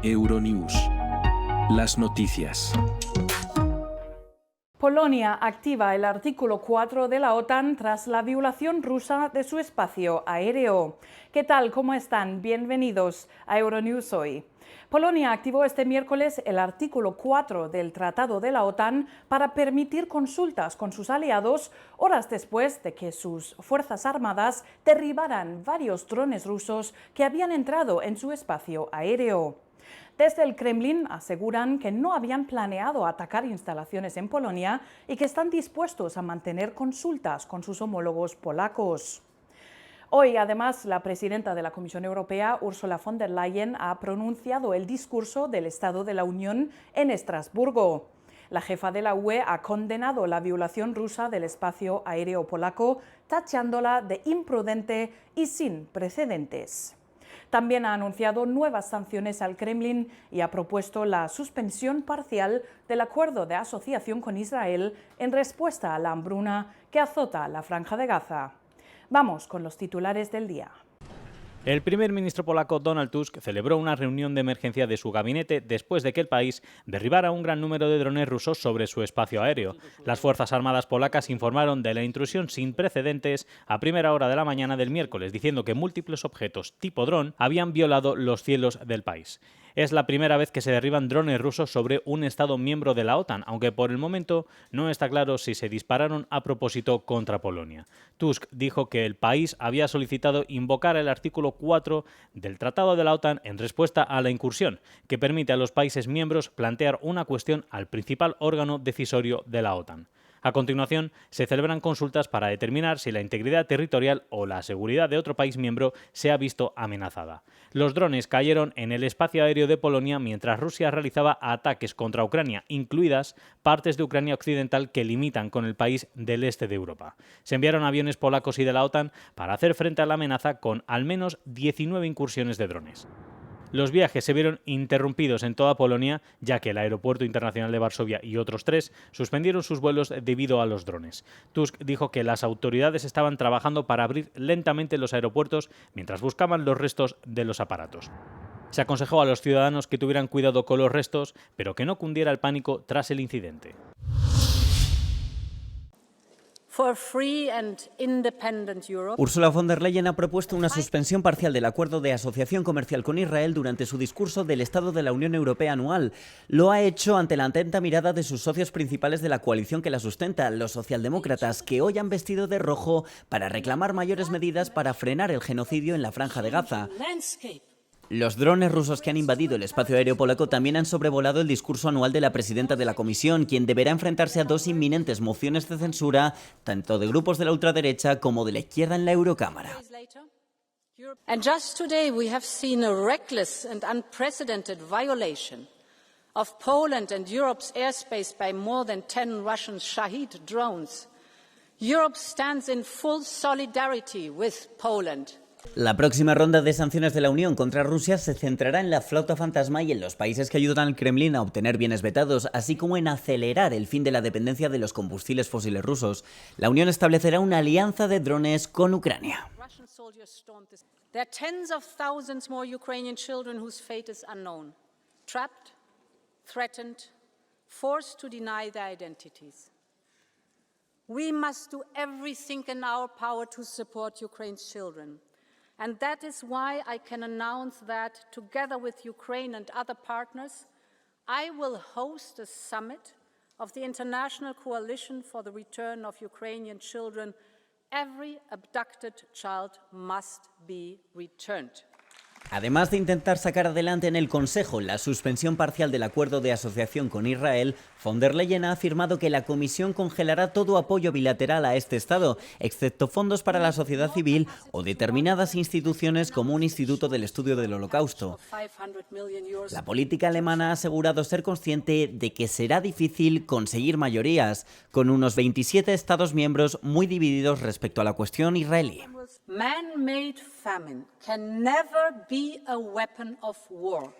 Euronews. Las noticias. Polonia activa el artículo 4 de la OTAN tras la violación rusa de su espacio aéreo. ¿Qué tal? ¿Cómo están? Bienvenidos a Euronews hoy. Polonia activó este miércoles el artículo 4 del Tratado de la OTAN para permitir consultas con sus aliados horas después de que sus fuerzas armadas derribaran varios drones rusos que habían entrado en su espacio aéreo. Desde el Kremlin aseguran que no habían planeado atacar instalaciones en Polonia y que están dispuestos a mantener consultas con sus homólogos polacos. Hoy, además, la presidenta de la Comisión Europea, Ursula von der Leyen, ha pronunciado el discurso del Estado de la Unión en Estrasburgo. La jefa de la UE ha condenado la violación rusa del espacio aéreo polaco, tachándola de imprudente y sin precedentes. También ha anunciado nuevas sanciones al Kremlin y ha propuesto la suspensión parcial del acuerdo de asociación con Israel en respuesta a la hambruna que azota la Franja de Gaza. Vamos con los titulares del día. El primer ministro polaco Donald Tusk celebró una reunión de emergencia de su gabinete después de que el país derribara un gran número de drones rusos sobre su espacio aéreo. Las Fuerzas Armadas polacas informaron de la intrusión sin precedentes a primera hora de la mañana del miércoles, diciendo que múltiples objetos tipo dron habían violado los cielos del país. Es la primera vez que se derriban drones rusos sobre un Estado miembro de la OTAN, aunque por el momento no está claro si se dispararon a propósito contra Polonia. Tusk dijo que el país había solicitado invocar el artículo 4 del Tratado de la OTAN en respuesta a la incursión, que permite a los países miembros plantear una cuestión al principal órgano decisorio de la OTAN. A continuación, se celebran consultas para determinar si la integridad territorial o la seguridad de otro país miembro se ha visto amenazada. Los drones cayeron en el espacio aéreo de Polonia mientras Rusia realizaba ataques contra Ucrania, incluidas partes de Ucrania occidental que limitan con el país del este de Europa. Se enviaron aviones polacos y de la OTAN para hacer frente a la amenaza con al menos 19 incursiones de drones. Los viajes se vieron interrumpidos en toda Polonia, ya que el Aeropuerto Internacional de Varsovia y otros 3 suspendieron sus vuelos debido a los drones. Tusk dijo que las autoridades estaban trabajando para abrir lentamente los aeropuertos mientras buscaban los restos de los aparatos. Se aconsejó a los ciudadanos que tuvieran cuidado con los restos, pero que no cundiera el pánico tras el incidente. Ursula von der Leyen ha propuesto una suspensión parcial del acuerdo de asociación comercial con Israel durante su discurso del Estado de la Unión Europea anual. Lo ha hecho ante la atenta mirada de sus socios principales de la coalición que la sustenta, los socialdemócratas, que hoy han vestido de rojo para reclamar mayores medidas para frenar el genocidio en la Franja de Gaza. Los drones rusos que han invadido el espacio aéreo polaco también han sobrevolado el discurso anual de la presidenta de la Comisión, quien deberá enfrentarse a 2 inminentes mociones de censura, tanto de grupos de la ultraderecha como de la izquierda en la Eurocámara. And just today we have seen a reckless and unprecedented violation of Poland and Europe's airspace by more than 10 Russian Shahid drones. Europe stands in full solidarity with Poland. La próxima ronda de sanciones de la Unión contra Rusia se centrará en la flota fantasma y en los países que ayudan al Kremlin a obtener bienes vetados, así como en acelerar el fin de la dependencia de los combustibles fósiles rusos. La Unión establecerá una alianza de drones con Ucrania. There are tens of thousands more Ukrainian children whose fate is unknown, trapped, threatened, forced to deny their identities. We must do everything in our power to support Ukraine's children. And that is why I can announce that, together with Ukraine and other partners, I will host a summit of the International Coalition for the Return of Ukrainian Children. Every abducted child must be returned. Además de intentar sacar adelante en el Consejo la suspensión parcial del acuerdo de asociación con Israel, von der Leyen ha afirmado que la Comisión congelará todo apoyo bilateral a este Estado, excepto fondos para la sociedad civil o determinadas instituciones como un Instituto del Estudio del Holocausto. La política alemana ha asegurado ser consciente de que será difícil conseguir mayorías, con unos 27 Estados miembros muy divididos respecto a la cuestión israelí. Man-made famine can never be a weapon of war.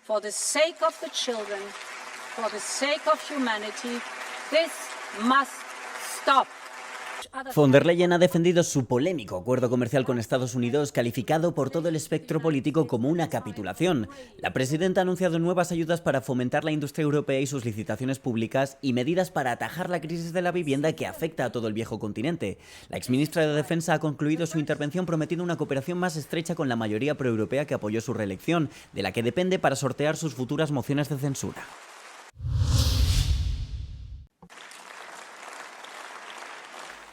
For the sake of the children, for the sake of humanity, this must stop. Von der Leyen ha defendido su polémico acuerdo comercial con Estados Unidos, calificado por todo el espectro político como una capitulación. La presidenta ha anunciado nuevas ayudas para fomentar la industria europea y sus licitaciones públicas y medidas para atajar la crisis de la vivienda que afecta a todo el viejo continente. La exministra de Defensa ha concluido su intervención prometiendo una cooperación más estrecha con la mayoría proeuropea que apoyó su reelección, de la que depende para sortear sus futuras mociones de censura.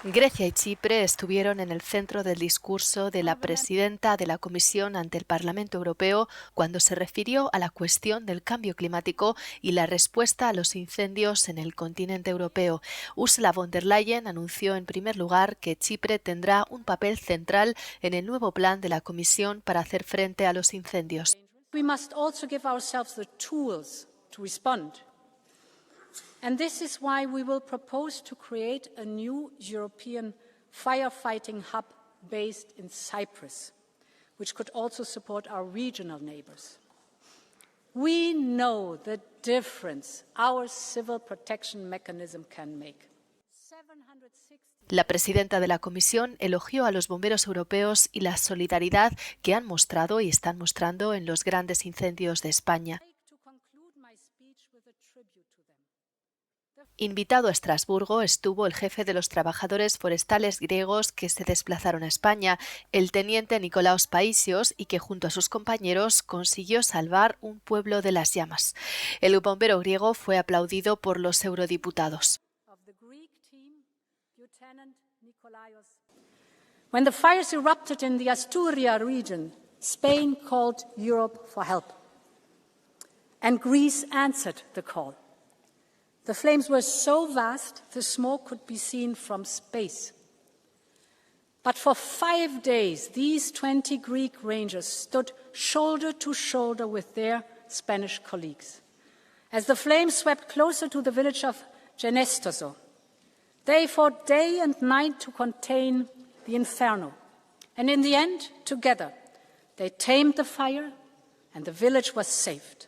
Grecia y Chipre estuvieron en el centro del discurso de la presidenta de la Comisión ante el Parlamento Europeo cuando se refirió a la cuestión del cambio climático y la respuesta a los incendios en el continente europeo. Ursula von der Leyen anunció en primer lugar que Chipre tendrá un papel central en el nuevo plan de la Comisión para hacer frente a los incendios. We must also give ourselves the tools to respond. And this is why we will propose to create a new European firefighting hub based in Cyprus, which could also support our regional neighbours. We know the difference our civil protection mechanism can make. La presidenta de la Comisión elogió a los bomberos europeos y la solidaridad que han mostrado y están mostrando en los grandes incendios de España. Invitado a Estrasburgo estuvo el jefe de los trabajadores forestales griegos que se desplazaron a España, el teniente Nikolaos Paisios, y que junto a sus compañeros consiguió salvar un pueblo de las llamas. El bombero griego fue aplaudido por los eurodiputados. When the fires erupted in the Asturias region, Spain called Europe for help. And Greece answered the call. The flames were so vast, the smoke could be seen from space. But for 5 days, these 20 Greek rangers stood shoulder to shoulder with their Spanish colleagues. As the flames swept closer to the village of Genestoso, they fought day and night to contain the inferno. And in the end, together, they tamed the fire and the village was saved.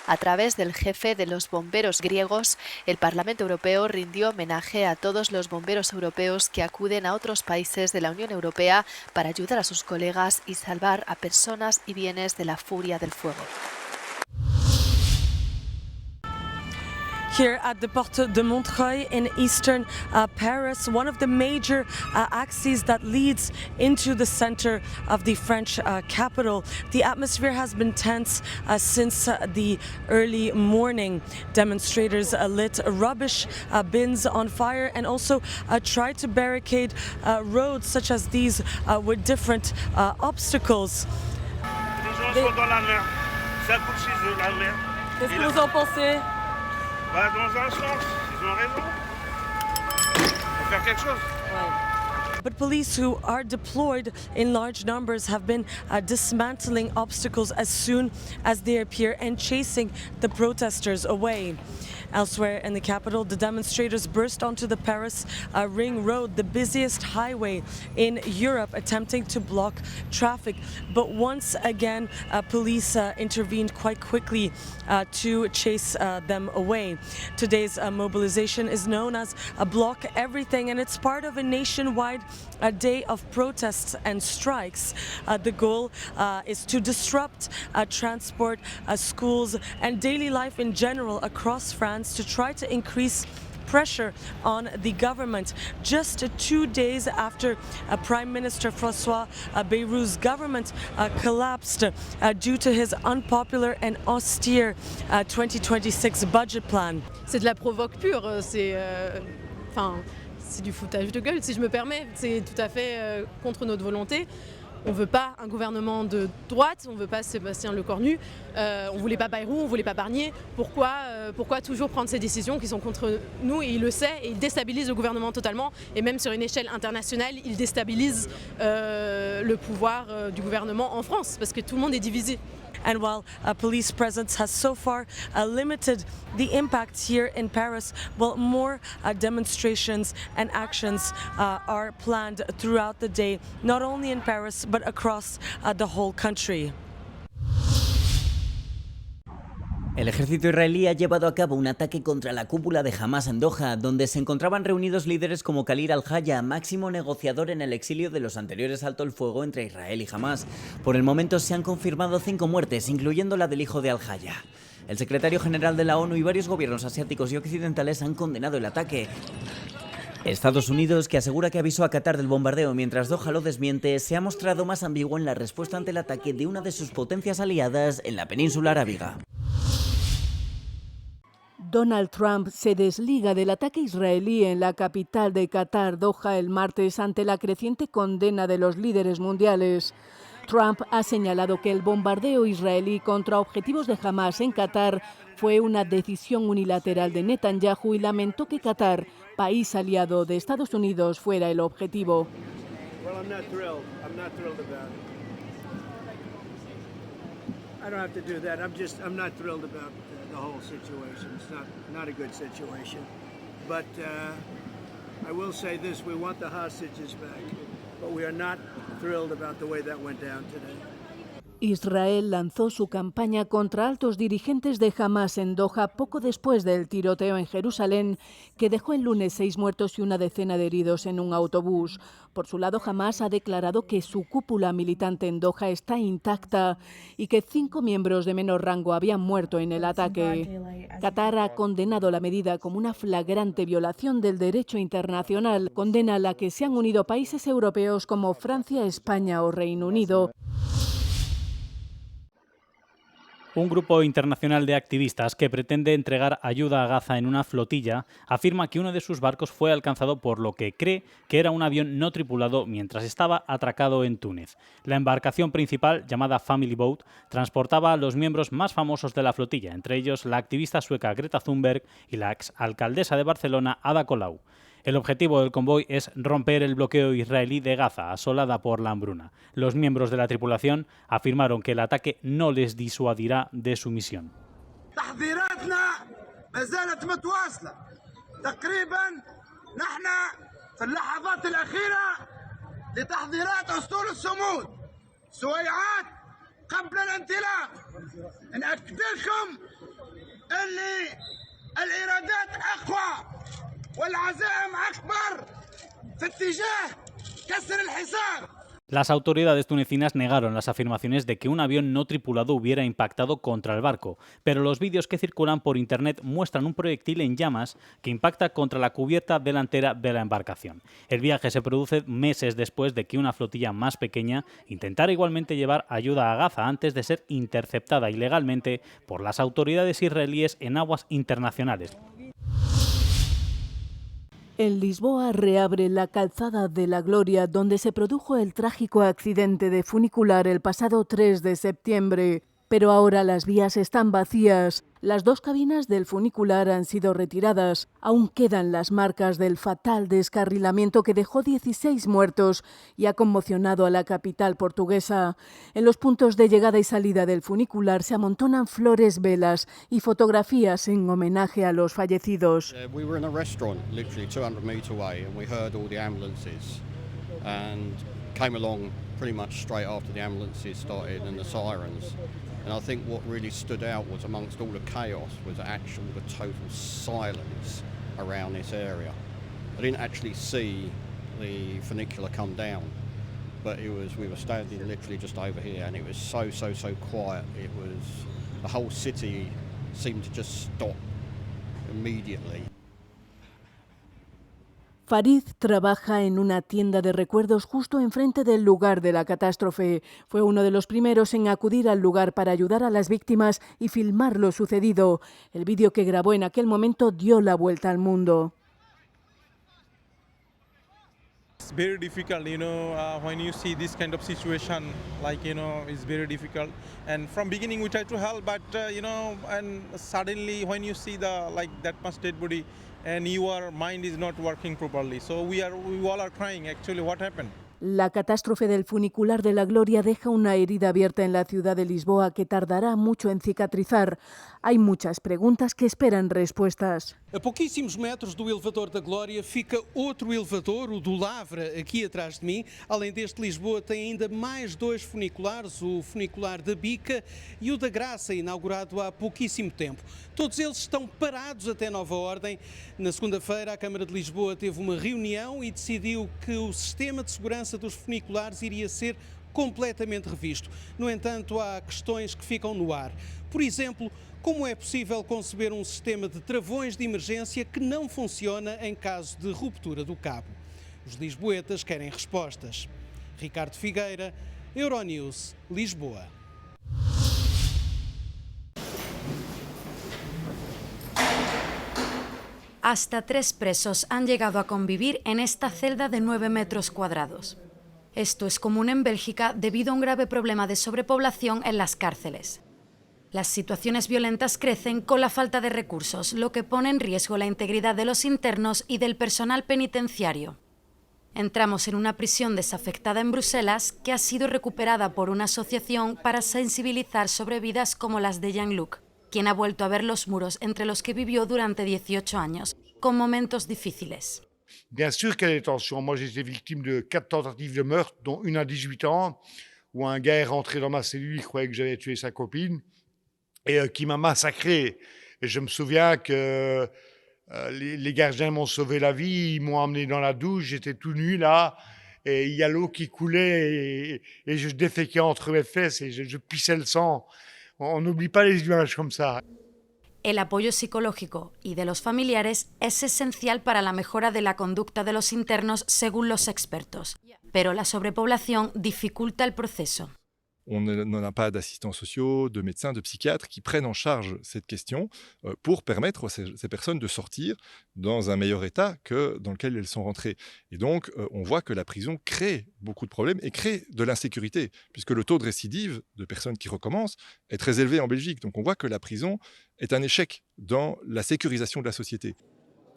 A través del jefe de los bomberos griegos, el Parlamento Europeo rindió homenaje a todos los bomberos europeos que acuden a otros países de la Unión Europea para ayudar a sus colegas y salvar a personas y bienes de la furia del fuego. Here at the Porte de Montreuil in eastern Paris, one of the major axes that leads into the center of the French capital. The atmosphere has been tense since the early morning. Demonstrators lit rubbish bins on fire and also tried to barricade roads such as these with different obstacles. Qu'est-ce que vous en pensez? Dans un sens, ils ont raison. Faut faire quelque chose. But police who are deployed in large numbers have been dismantling obstacles as soon as they appear and chasing the protesters away. Elsewhere in the capital, the demonstrators burst onto the Paris Ring Road, the busiest highway in Europe, attempting to block traffic. But once again, police intervened quite quickly to chase them away. Today's mobilization is known as Block Everything, and it's part of a nationwide day of protests and strikes. The goal is to disrupt transport, schools, and daily life in general across France to try to increase pressure on the government. Just 2 days after Prime Minister François Bayrou's government collapsed due to his unpopular and austere 2026 budget plan. C'est de la provoque pure, c'est du foutage de gueule, si je me permets. C'est tout à fait contre notre volonté. On ne veut pas un gouvernement de droite, on ne veut pas Sébastien Lecornu, on ne voulait pas Bayrou, on ne voulait pas Barnier. Pourquoi toujours prendre ces décisions qui sont contre nous? Et il le sait, et il déstabilise le gouvernement totalement. Et même sur une échelle internationale, il déstabilise le pouvoir du gouvernement en France, parce que tout le monde est divisé. And while police presence has so far limited the impact here in Paris, well, more demonstrations and actions are planned throughout the day, not only in Paris, but across the whole country. El ejército israelí ha llevado a cabo un ataque contra la cúpula de Hamas en Doha, donde se encontraban reunidos líderes como Khalil al-Haya, máximo negociador en el exilio de los anteriores altos el fuego entre Israel y Hamas. Por el momento se han confirmado 5 muertes, incluyendo la del hijo de al-Haya. El secretario general de la ONU y varios gobiernos asiáticos y occidentales han condenado el ataque. Estados Unidos, que asegura que avisó a Qatar del bombardeo mientras Doha lo desmiente, se ha mostrado más ambiguo en la respuesta ante el ataque de una de sus potencias aliadas en la península arábiga. Donald Trump se desliga del ataque israelí en la capital de Qatar, Doha, el martes ante la creciente condena de los líderes mundiales. Trump ha señalado que el bombardeo israelí contra objetivos de Hamas en Qatar fue una decisión unilateral de Netanyahu y lamentó que Qatar, país aliado de Estados Unidos, fuera el objetivo. The whole situation. It's not a good situation. But I will say this, we want the hostages back, but we are not thrilled about the way that went down today. Israel lanzó su campaña contra altos dirigentes de Hamas en Doha poco después del tiroteo en Jerusalén, que dejó el lunes 6 muertos y una decena de heridos en un autobús. Por su lado, Hamas ha declarado que su cúpula militante en Doha está intacta y que 5 miembros de menor rango habían muerto en el ataque. Qatar ha condenado la medida como una flagrante violación del derecho internacional, condena a la que se han unido países europeos como Francia, España o Reino Unido. Un grupo internacional de activistas que pretende entregar ayuda a Gaza en una flotilla afirma que uno de sus barcos fue alcanzado por lo que cree que era un avión no tripulado mientras estaba atracado en Túnez. La embarcación principal, llamada Family Boat, transportaba a los miembros más famosos de la flotilla, entre ellos la activista sueca Greta Thunberg y la exalcaldesa de Barcelona, Ada Colau. El objetivo del convoy es romper el bloqueo israelí de Gaza, asolada por la hambruna. Los miembros de la tripulación afirmaron que el ataque no les disuadirá de su misión. Las autoridades tunecinas negaron las afirmaciones de que un avión no tripulado hubiera impactado contra el barco, pero los vídeos que circulan por internet muestran un proyectil en llamas que impacta contra la cubierta delantera de la embarcación. El viaje se produce meses después de que una flotilla más pequeña intentara igualmente llevar ayuda a Gaza antes de ser interceptada ilegalmente por las autoridades israelíes en aguas internacionales. En Lisboa reabre la Calzada de la Gloria, donde se produjo el trágico accidente de funicular el pasado 3 de septiembre. Pero ahora las vías están vacías. Las 2 cabinas del funicular han sido retiradas. Aún quedan las marcas del fatal descarrilamiento que dejó 16 muertos y ha conmocionado a la capital portuguesa. En los puntos de llegada y salida del funicular se amontonan flores, velas y fotografías en homenaje a los fallecidos. We were in a restaurant literally 200 meters away and we heard all the ambulances and came along pretty much straight after the ambulances started and the sirens. And I think what really stood out was amongst all the chaos was the total silence around this area. I didn't actually see the funicular come down, but we were standing literally just over here and it was so quiet. It was, the whole city seemed to just stop immediately. Farid trabaja en una tienda de recuerdos justo enfrente del lugar de la catástrofe. Fue uno de los primeros en acudir al lugar para ayudar a las víctimas y filmar lo sucedido. El vídeo que grabó en aquel momento dio la vuelta al mundo. It's very difficult, when you see this kind of situation, it's very difficult. And from beginning we try to help, but and suddenly when you see that much dead body, and your mind is not working properly. So we all are crying actually what happened. La catástrofe del funicular de la Gloria deja una herida abierta en la ciudad de Lisboa que tardará mucho en cicatrizar. Hay muchas preguntas que esperan respuestas. A pouquíssimos metros do elevador da Glória fica outro elevador, o do Lavra, aqui atrás de mim. Além deste, Lisboa tem ainda mais 2 funiculares, o funicular da Bica e o da Graça, inaugurado há pouquíssimo tempo. Todos eles estão parados até nova ordem. Na segunda-feira, a Câmara de Lisboa teve uma reunião e decidiu que o sistema de segurança dos funiculares iria ser completamente revisto. No entanto, há questões que ficam no ar. Por exemplo, como é possível conceber um sistema de travões de emergência que não funciona em caso de ruptura do cabo? Os lisboetas querem respostas. Ricardo Figueira, Euronews, Lisboa. Hasta 3 presos han llegado a convivir en esta celda de 9 metros cuadrados. Esto es común en Bélgica debido a un grave problema de sobrepoblación en las cárceles. Las situaciones violentas crecen con la falta de recursos, lo que pone en riesgo la integridad de los internos y del personal penitenciario. Entramos en una prisión desafectada en Bruselas que ha sido recuperada por una asociación para sensibilizar sobre vidas como las de Jean-Luc, quien ha vuelto a ver los muros entre los que vivió durante 18 años, con momentos difíciles. Bien sûr qu'il y a des tensions. Moi, j'ai été victime de 4 tentatives de meurtre, dont une à 18 ans, où un gars est rentré dans ma cellule, il croyait que j'avais tué sa copine, et qui m'a massacré. Et je me souviens que les gardiens m'ont sauvé la vie, ils m'ont emmené dans la douche, j'étais tout nu là, et il y a l'eau qui coulait, et je déféquais entre mes fesses, et je pissais le sang. On n'oublie pas les images comme ça. El apoyo psicológico y de los familiares es esencial para la mejora de la conducta de los internos según los expertos, pero la sobrepoblación dificulta el proceso. On n'a pas d'assistants sociaux, de médecins, de psychiatres qui prennent en charge cette question pour permettre à ces personnes de sortir dans un meilleur état que dans lequel elles sont rentrées. Et donc, on voit que la prison crée beaucoup de problèmes et crée de l'insécurité, puisque le taux de récidive de personnes qui recommencent est très élevé en Belgique. Donc, on voit que la prison est un échec dans la sécurisation de la société.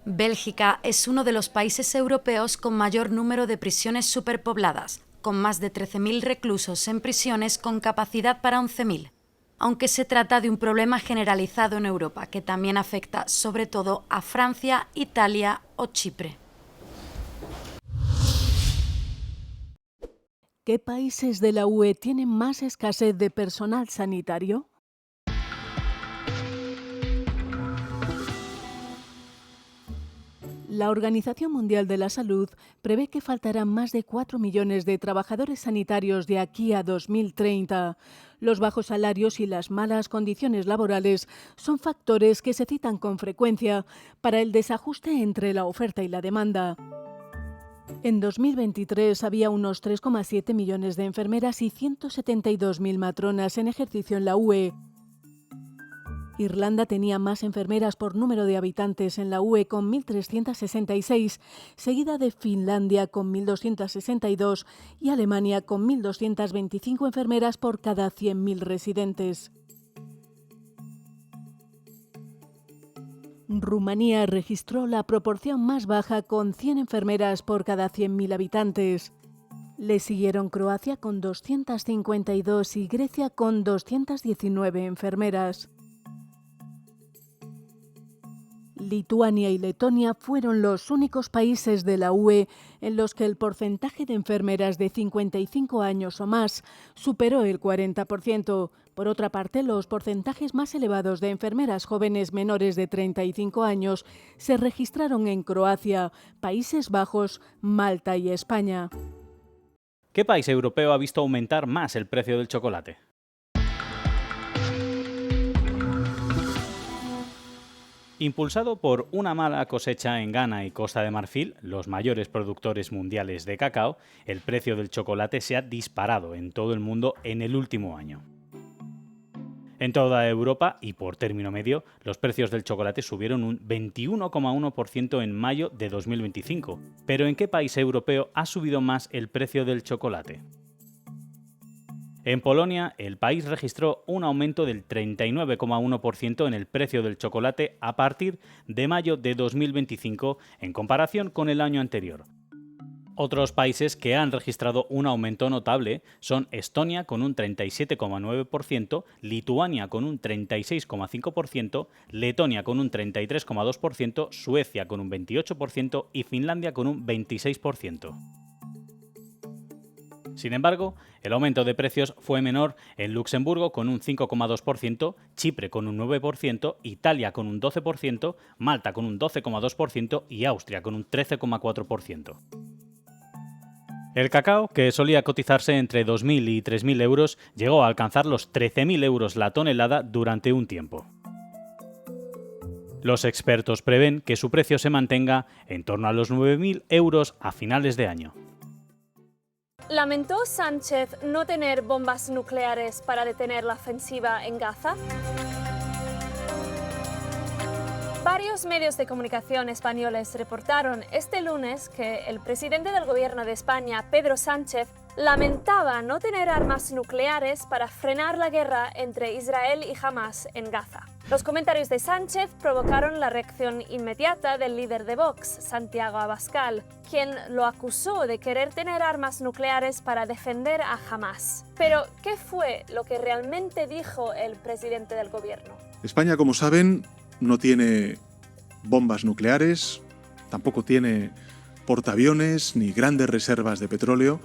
Bélgica es uno de los países europeos con mayor número de prisiones superpobladas, con más de 13.000 reclusos en prisiones con capacidad para 11.000, aunque se trata de un problema generalizado en Europa que también afecta sobre todo a Francia, Italia o Chipre. ¿Qué países de la UE tienen más escasez de personal sanitario? La Organización Mundial de la Salud prevé que faltarán más de 4 millones de trabajadores sanitarios de aquí a 2030. Los bajos salarios y las malas condiciones laborales son factores que se citan con frecuencia para el desajuste entre la oferta y la demanda. En 2023 había unos 3,7 millones de enfermeras y 172.000 matronas en ejercicio en la UE. Irlanda tenía más enfermeras por número de habitantes en la UE con 1.366, seguida de Finlandia con 1.262 y Alemania con 1.225 enfermeras por cada 100.000 residentes. Rumanía registró la proporción más baja con 100 enfermeras por cada 100.000 habitantes. Le siguieron Croacia con 252 y Grecia con 219 enfermeras. Lituania y Letonia fueron los únicos países de la UE en los que el porcentaje de enfermeras de 55 años o más superó el 40%. Por otra parte, los porcentajes más elevados de enfermeras jóvenes menores de 35 años se registraron en Croacia, Países Bajos, Malta y España. ¿Qué país europeo ha visto aumentar más el precio del chocolate? Impulsado por una mala cosecha en Ghana y Costa de Marfil, los mayores productores mundiales de cacao, el precio del chocolate se ha disparado en todo el mundo en el último año. En toda Europa, y por término medio, los precios del chocolate subieron un 21,1% en mayo de 2025. ¿Pero en qué país europeo ha subido más el precio del chocolate? En Polonia, el país registró un aumento del 39,1% en el precio del chocolate a partir de mayo de 2025 en comparación con el año anterior. Otros países que han registrado un aumento notable son Estonia con un 37,9%, Lituania con un 36,5%, Letonia con un 33,2%, Suecia con un 28% y Finlandia con un 26%. Sin embargo, el aumento de precios fue menor en Luxemburgo con un 5,2%, Chipre con un 9%, Italia con un 12%, Malta con un 12,2% y Austria con un 13,4%. El cacao, que solía cotizarse entre 2.000 y 3.000 euros, llegó a alcanzar los 13.000 euros la tonelada durante un tiempo. Los expertos prevén que su precio se mantenga en torno a los 9.000 euros a finales de año. ¿Lamentó Sánchez no tener bombas nucleares para detener la ofensiva en Gaza? Varios medios de comunicación españoles reportaron este lunes que el presidente del gobierno de España, Pedro Sánchez, lamentaba no tener armas nucleares para frenar la guerra entre Israel y Hamás en Gaza. Los comentarios de Sánchez provocaron la reacción inmediata del líder de Vox, Santiago Abascal, quien lo acusó de querer tener armas nucleares para defender a Hamás. Pero, ¿qué fue lo que realmente dijo el presidente del gobierno? España, como saben, no tiene bombas nucleares, tampoco tiene portaaviones ni grandes reservas de petróleo.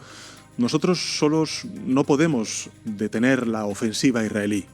Nosotros solos no podemos detener la ofensiva israelí,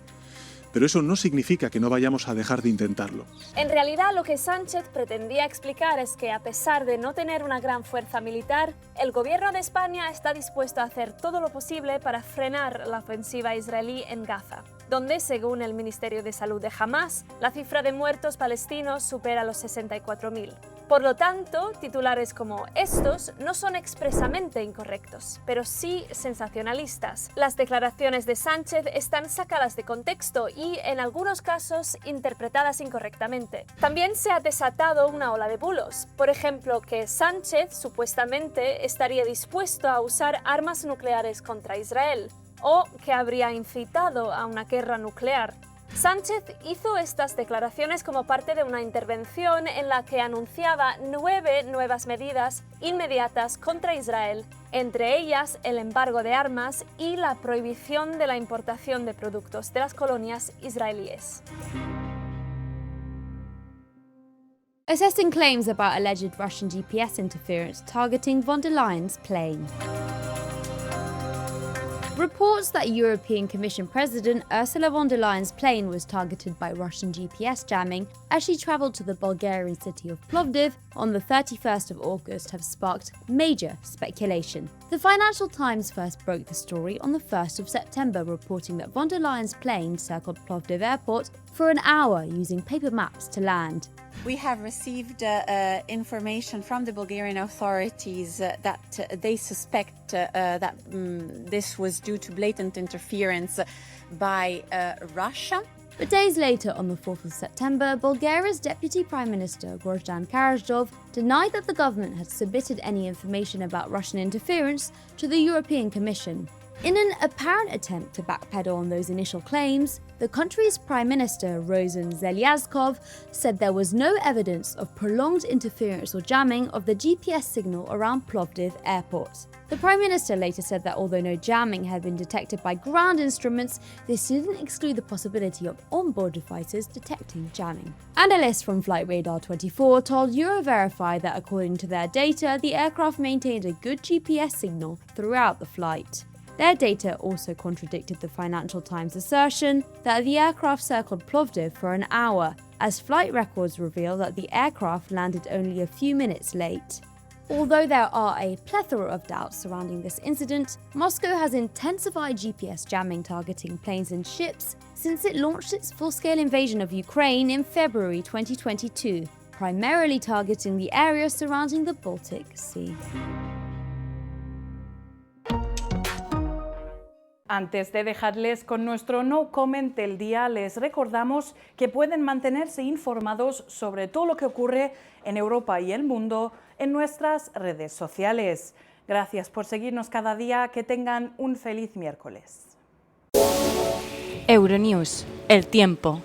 pero eso no significa que no vayamos a dejar de intentarlo. En realidad, lo que Sánchez pretendía explicar es que, a pesar de no tener una gran fuerza militar, el gobierno de España está dispuesto a hacer todo lo posible para frenar la ofensiva israelí en Gaza, donde, según el Ministerio de Salud de Hamás, la cifra de muertos palestinos supera los 64.000. Por lo tanto, titulares como estos no son expresamente incorrectos, pero sí sensacionalistas. Las declaraciones de Sánchez están sacadas de contexto y, en algunos casos, interpretadas incorrectamente. También se ha desatado una ola de bulos. Por ejemplo, que Sánchez supuestamente estaría dispuesto a usar armas nucleares contra Israel, o que habría incitado a una guerra nuclear. Sánchez hizo estas declaraciones como parte de una intervención en la que anunciaba 9 nuevas medidas inmediatas contra Israel, entre ellas el embargo de armas y la prohibición de la importación de productos de las colonias israelíes. Assessing claims about alleged Russian GPS interference targeting von der Leyen's plane. Reports that European Commission President Ursula von der Leyen's plane was targeted by Russian GPS jamming as she travelled to the Bulgarian city of Plovdiv on the 31st of August have sparked major speculation. The Financial Times first broke the story on the 1st of September, reporting that von der Leyen's plane circled Plovdiv airport for an hour using paper maps to land. We have received information from the Bulgarian authorities that they suspect that this was due to blatant interference by Russia. But days later, on the 4th of September, Bulgaria's Deputy Prime Minister Grozdan Karađorđev denied that the government had submitted any information about Russian interference to the European Commission. In an apparent attempt to backpedal on those initial claims, the country's Prime Minister, Rosen Zelyazkov, said there was no evidence of prolonged interference or jamming of the GPS signal around Plovdiv airport. The Prime Minister later said that although no jamming had been detected by ground instruments, this didn't exclude the possibility of onboard devices detecting jamming. Analysts from Flight Radar 24 told Euroverify that according to their data, the aircraft maintained a good GPS signal throughout the flight. Their data also contradicted the Financial Times' assertion that the aircraft circled Plovdiv for an hour, as flight records reveal that the aircraft landed only a few minutes late. Although there are a plethora of doubts surrounding this incident, Moscow has intensified GPS jamming targeting planes and ships since it launched its full-scale invasion of Ukraine in February 2022, primarily targeting the area surrounding the Baltic Sea. Antes de dejarles con nuestro No Comment del día, les recordamos que pueden mantenerse informados sobre todo lo que ocurre en Europa y el mundo en nuestras redes sociales. Gracias por seguirnos cada día, que tengan un feliz miércoles. Euronews, el tiempo.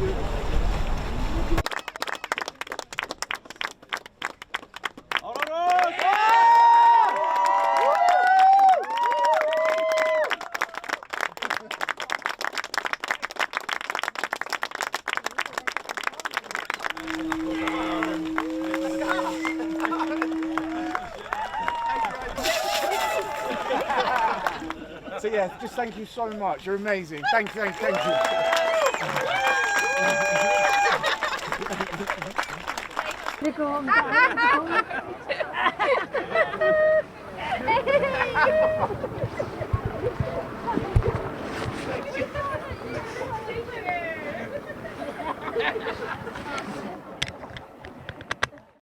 So yeah, just thank you so much. You're amazing. Thank you.